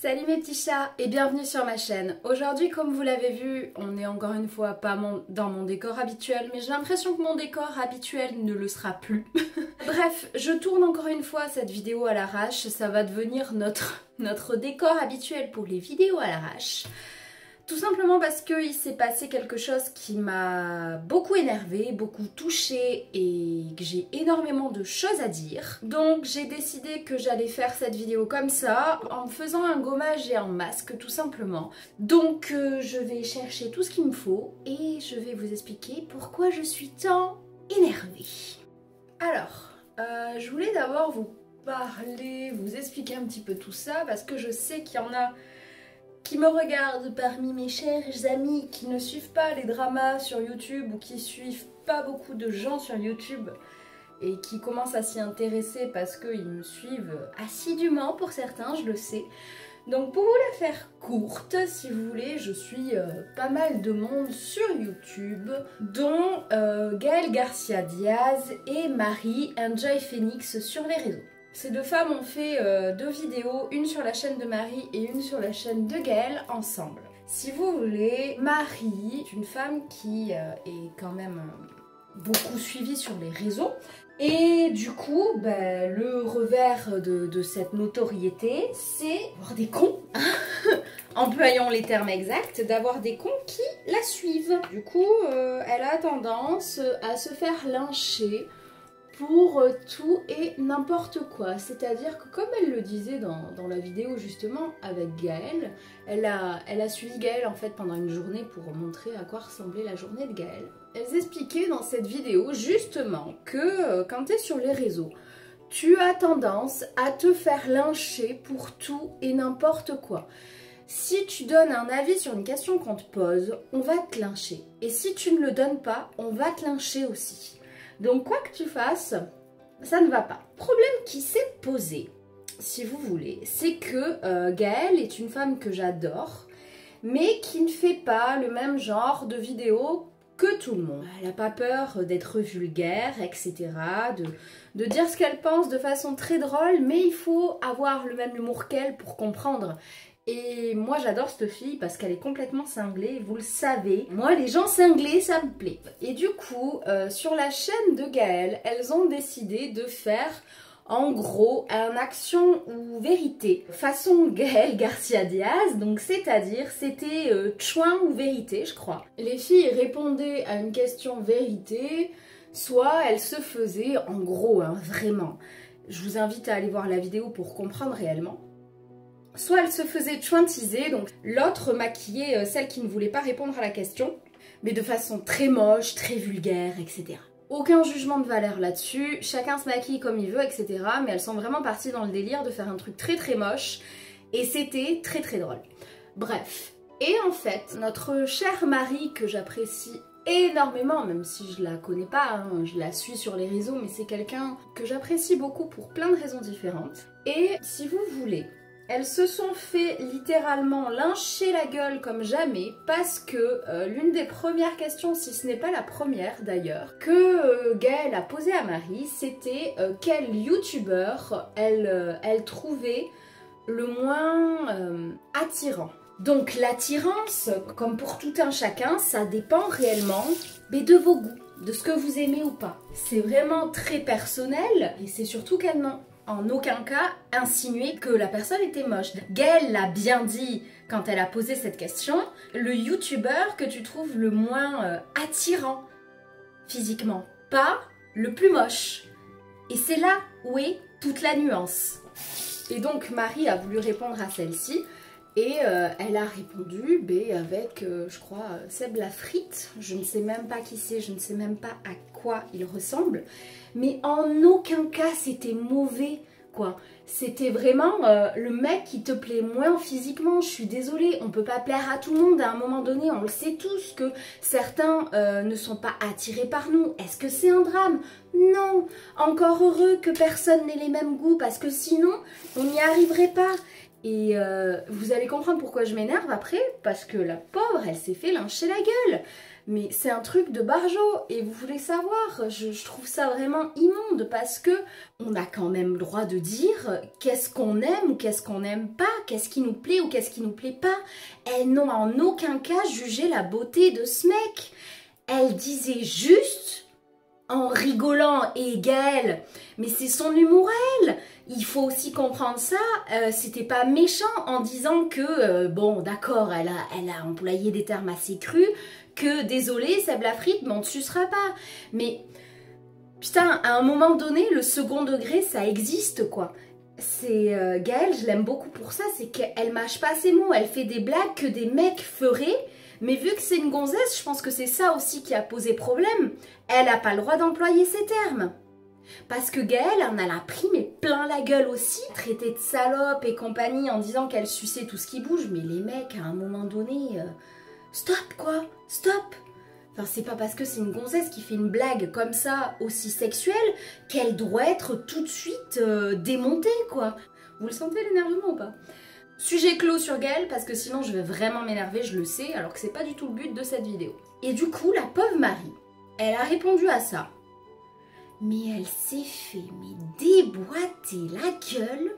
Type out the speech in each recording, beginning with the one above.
Salut mes petits chats et bienvenue sur ma chaîne. Aujourd'hui, comme vous l'avez vu, on est encore une fois pas dans mon décor habituel, mais j'ai l'impression que mon décor habituel ne le sera plus. Bref, je tourne encore une fois cette vidéo à l'arrache, ça va devenir notre décor habituel pour les vidéos à l'arrache. Tout simplement parce qu'il s'est passé quelque chose qui m'a beaucoup énervée, beaucoup touchée et que j'ai énormément de choses à dire. Donc j'ai décidé que j'allais faire cette vidéo comme ça, en me faisant un gommage et un masque tout simplement. Donc je vais chercher tout ce qu'il me faut et je vais vous expliquer pourquoi je suis tant énervée. Alors, je voulais d'abord vous parler, vous expliquer un petit peu tout ça parce que je sais qu'il y en a qui me regardent parmi mes chers amis qui ne suivent pas les dramas sur YouTube ou qui suivent pas beaucoup de gens sur YouTube et qui commencent à s'y intéresser parce qu'ils me suivent assidûment pour certains, je le sais. Donc pour vous la faire courte, si vous voulez, je suis pas mal de monde sur YouTube, dont Gaëlle Garcia Diaz et Marie Enjoy Phoenix sur les réseaux. Ces deux femmes ont fait deux vidéos, une sur la chaîne de Marie et une sur la chaîne de Gaëlle ensemble. Si vous voulez, Marie est une femme qui est quand même beaucoup suivie sur les réseaux. Et du coup, le revers de cette notoriété, c'est d'avoir des cons, employons les termes exacts, d'avoir des cons qui la suivent. Du coup, elle a tendance à se faire lyncher pour tout et n'importe quoi. C'est-à-dire que comme elle le disait dans la vidéo justement avec Gaëlle, elle a suivi Gaëlle en fait pendant une journée pour montrer à quoi ressemblait la journée de Gaëlle. Elles expliquaient dans cette vidéo justement que quand tu es sur les réseaux, tu as tendance à te faire lyncher pour tout et n'importe quoi. Si tu donnes un avis sur une question qu'on te pose, on va te lyncher. Et si tu ne le donnes pas, on va te lyncher aussi. Donc quoi que tu fasses, ça ne va pas. Problème qui s'est posé, si vous voulez, c'est que Gaëlle est une femme que j'adore, mais qui ne fait pas le même genre de vidéos que tout le monde. Elle n'a pas peur d'être vulgaire, etc., de dire ce qu'elle pense de façon très drôle, mais il faut avoir le même humour qu'elle pour comprendre. Et moi j'adore cette fille parce qu'elle est complètement cinglée, vous le savez. Moi les gens cinglés ça me plaît. Et du coup sur la chaîne de Gaëlle, elles ont décidé de faire en gros un action ou vérité façon Gaëlle Garcia Diaz. Donc c'est-à-dire c'était chouin ou vérité je crois. Les filles répondaient à une question vérité, soit elles se faisaient en gros hein, vraiment. Je vous invite à aller voir la vidéo pour comprendre réellement. Soit elle se faisait chouintiser, donc l'autre maquillait celle qui ne voulait pas répondre à la question, mais de façon très moche, très vulgaire, etc. Aucun jugement de valeur là-dessus, chacun se maquille comme il veut, etc. Mais elles sont vraiment parties dans le délire de faire un truc très très moche, et c'était très très drôle. Bref, et en fait, notre chère Marie, que j'apprécie énormément, même si je la connais pas, hein, je la suis sur les réseaux, mais c'est quelqu'un que j'apprécie beaucoup pour plein de raisons différentes. Et si vous voulez, elles se sont fait littéralement lyncher la gueule comme jamais parce que l'une des premières questions, si ce n'est pas la première d'ailleurs, que Gaëlle a posée à Marie, c'était quel youtubeur elle trouvait le moins attirant. Donc l'attirance, comme pour tout un chacun, ça dépend réellement de vos goûts, de ce que vous aimez ou pas. C'est vraiment très personnel et c'est surtout qu'elles n'ont en aucun cas insinué que la personne était moche. Gaëlle l'a bien dit quand elle a posé cette question, le youtubeur que tu trouves le moins attirant physiquement, pas le plus moche. Et c'est là où est toute la nuance. Et donc Marie a voulu répondre à celle-ci et elle a répondu avec, je crois, Seb la frite. Je ne sais même pas qui c'est, je ne sais même pas à quoi il ressemble. Mais en aucun cas c'était mauvais, quoi. C'était vraiment le mec qui te plaît moins physiquement. Je suis désolée, on peut pas plaire à tout le monde à un moment donné. On le sait tous que certains ne sont pas attirés par nous. Est-ce que c'est un drame? Non. Encore heureux que personne n'ait les mêmes goûts parce que sinon on n'y arriverait pas. Et vous allez comprendre pourquoi je m'énerve après, parce que la pauvre, elle s'est fait lyncher la gueule. Mais c'est un truc de barjo, et vous voulez savoir, je trouve ça vraiment immonde, parce que on a quand même le droit de dire qu'est-ce qu'on aime ou qu'est-ce qu'on n'aime pas, qu'est-ce qui nous plaît ou qu'est-ce qui nous plaît pas. Elles n'ont en aucun cas jugé la beauté de ce mec. Elle disait juste, en rigolant, et Gaëlle, mais c'est son humour elle. Il faut aussi comprendre ça, c'était pas méchant en disant que, bon d'accord, elle a employé des termes assez crus, que désolé Seb Lafrite, mais on ne sucera pas. Mais putain, à un moment donné, le second degré, ça existe quoi. C'est Gaëlle, je l'aime beaucoup pour ça, c'est qu'elle mâche pas ses mots, elle fait des blagues que des mecs feraient. Mais vu que c'est une gonzesse, je pense que c'est ça aussi qui a posé problème. Elle n'a pas le droit d'employer ces termes. Parce que Gaëlle en a pris mais plein la gueule aussi, traitée de salope et compagnie en disant qu'elle suçait tout ce qui bouge. Mais les mecs, à un moment donné, stop quoi, stop. Enfin, c'est pas parce que c'est une gonzesse qui fait une blague comme ça, aussi sexuelle, qu'elle doit être tout de suite démontée quoi. Vous le sentez l'énervement ou pas? Sujet clos sur Gaëlle, parce que sinon je vais vraiment m'énerver, je le sais, alors que c'est pas du tout le but de cette vidéo. Et du coup, la pauvre Marie, elle a répondu à ça. Mais elle s'est fait déboîter la gueule.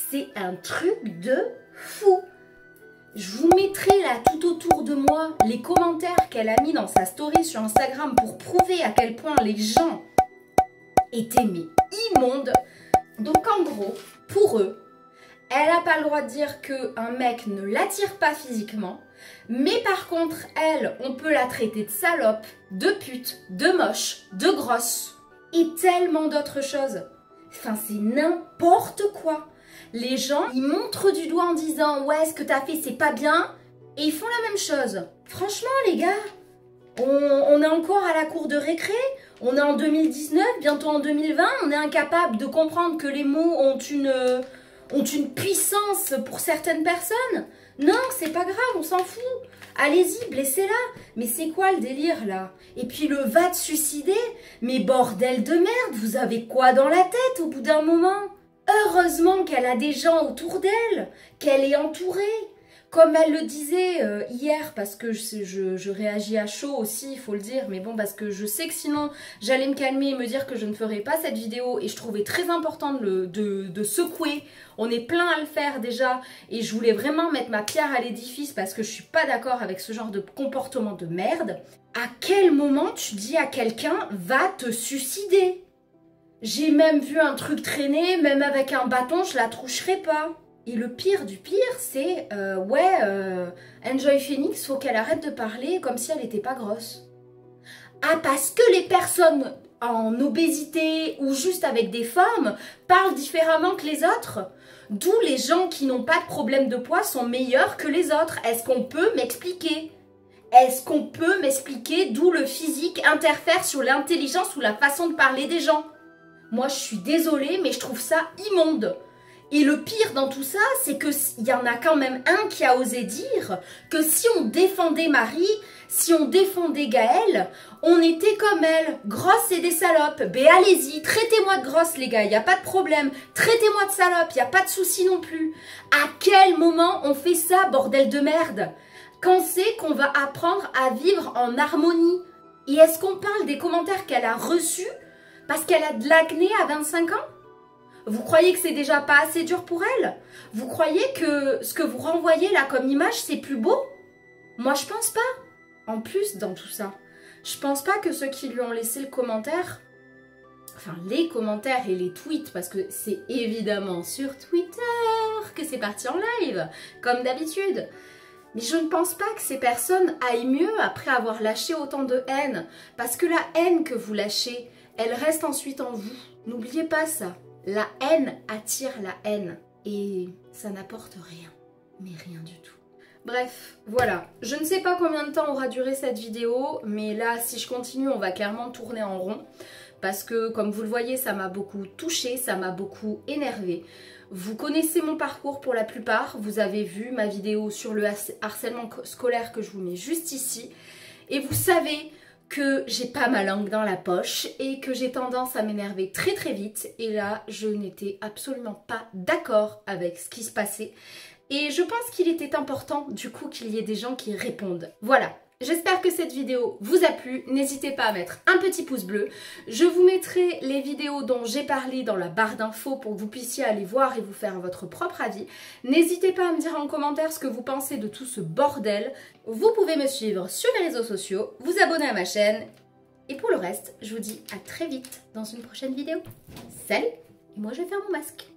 C'est un truc de fou. Je vous mettrai là tout autour de moi les commentaires qu'elle a mis dans sa story sur Instagram pour prouver à quel point les gens étaient immondes. Donc en gros, pour eux, elle n'a pas le droit de dire qu'un mec ne l'attire pas physiquement, mais par contre, elle, on peut la traiter de salope, de pute, de moche, de grosse, et tellement d'autres choses. Enfin, c'est n'importe quoi. Les gens, ils montrent du doigt en disant « Ouais, ce que t'as fait, c'est pas bien », et ils font la même chose. Franchement, les gars, on est encore à la cour de récré, on est en 2019, bientôt en 2020, on est incapable de comprendre que les mots ont une puissance pour certaines personnes. Non, c'est pas grave, on s'en fout. Allez-y, blessez-la. Mais c'est quoi le délire là? Et puis le va te suicider? Mais bordel de merde, vous avez quoi dans la tête au bout d'un moment? Heureusement qu'elle a des gens autour d'elle, qu'elle est entourée. Comme elle le disait hier, parce que je réagis à chaud aussi, il faut le dire, mais bon, parce que je sais que sinon j'allais me calmer et me dire que je ne ferais pas cette vidéo, et je trouvais très important de secouer. On est plein à le faire déjà, et je voulais vraiment mettre ma pierre à l'édifice parce que je suis pas d'accord avec ce genre de comportement de merde. À quel moment tu dis à quelqu'un va te suicider? J'ai même vu un truc traîner, même avec un bâton, je la toucherai pas. Et le pire du pire, c'est Enjoy Phoenix, faut qu'elle arrête de parler comme si elle n'était pas grosse. Ah, parce que les personnes en obésité ou juste avec des formes parlent différemment que les autres. D'où les gens qui n'ont pas de problème de poids sont meilleurs que les autres. Est-ce qu'on peut m'expliquer? Est-ce qu'on peut m'expliquer d'où le physique interfère sur l'intelligence ou la façon de parler des gens? Moi, je suis désolée, mais je trouve ça immonde. Et le pire dans tout ça, c'est qu'il y en a quand même un qui a osé dire que si on défendait Marie, si on défendait Gaëlle, on était comme elle, grosses et des salopes. Ben allez-y, traitez-moi de grosse les gars, il n'y a pas de problème. Traitez-moi de salope, il n'y a pas de souci non plus. À quel moment on fait ça, bordel de merde? Quand c'est qu'on va apprendre à vivre en harmonie? Et est-ce qu'on parle des commentaires qu'elle a reçus parce qu'elle a de l'acné à 25 ans? Vous croyez que c'est déjà pas assez dur pour elle? Vous croyez que ce que vous renvoyez là comme image, c'est plus beau? Moi, je pense pas. En plus, dans tout ça, je pense pas que ceux qui lui ont laissé le commentaire, enfin les commentaires et les tweets, parce que c'est évidemment sur Twitter que c'est parti en live, comme d'habitude. Mais je ne pense pas que ces personnes aillent mieux après avoir lâché autant de haine. Parce que la haine que vous lâchez, elle reste ensuite en vous. N'oubliez pas ça. La haine attire la haine et ça n'apporte rien, mais rien du tout. Bref, voilà. Je ne sais pas combien de temps aura duré cette vidéo, mais là, si je continue, on va clairement tourner en rond. Parce que, comme vous le voyez, ça m'a beaucoup touchée, ça m'a beaucoup énervée. Vous connaissez mon parcours pour la plupart, vous avez vu ma vidéo sur le harcèlement scolaire que je vous mets juste ici. Et vous savez que j'ai pas ma langue dans la poche et que j'ai tendance à m'énerver très très vite. Et là, je n'étais absolument pas d'accord avec ce qui se passait. Et je pense qu'il était important du coup qu'il y ait des gens qui répondent. Voilà. J'espère que cette vidéo vous a plu, n'hésitez pas à mettre un petit pouce bleu. Je vous mettrai les vidéos dont j'ai parlé dans la barre d'infos pour que vous puissiez aller voir et vous faire votre propre avis. N'hésitez pas à me dire en commentaire ce que vous pensez de tout ce bordel. Vous pouvez me suivre sur les réseaux sociaux, vous abonner à ma chaîne. Et pour le reste, je vous dis à très vite dans une prochaine vidéo. Salut! Et moi je vais faire mon masque.